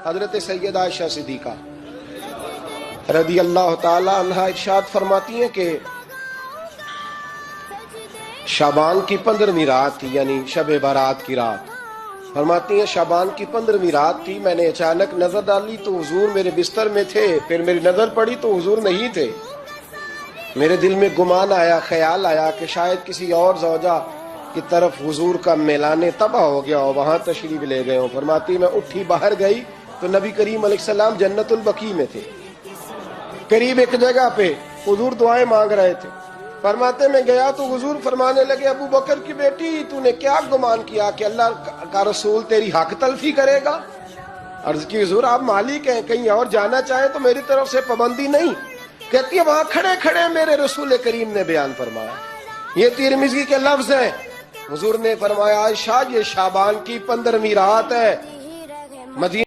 हजरत Syeda Ayesha Siddiqa रदी अल्लाह ताला अन्हा इरशाद फरमाती हैं कि शाबान की 15वीं रात थी, यानी शब बारात की रात। फरमाती हैं शाबान की 15वीं रात थी, मैंने अचानक नजर डाली तो हुजूर मेरे बिस्तर में थे। फिर मेरी नजर पड़ी तो हुजूर नहीं थे। मेरे दिल में गुमान आया, ख्याल आया कि शायद किसी और ज़ौजा की तरफ हुजूर का मिलाने तबाह हो गया हो, वहां तशरीफ ले गए हो। फरमाती मैं उठी बाहर गई तो नबी करीम अलैहिस्सलाम जन्नतुल बकी में थे, करीब एक जगह पे हुजूर दुआएं मांग रहे थे। फरमाते मैं गया तो हुजूर फरमाने लगे, अबू बकर की बेटी तूने क्या गुमान किया कि अल्लाह का रसूल तेरी हक तलफी करेगा? अर्ज की हुजूर आप मालिक हैं, कहीं और जाना चाहे तो मेरी तरफ से पाबंदी नहीं। कहती है वहां खड़े खड़े मेरे रसूल करीम ने बयान फरमाया, ये तिरमिज़ी के लफ्ज है। हुजूर ने फरमाया आयशा ये शाबान की 15वीं रात है, मदीना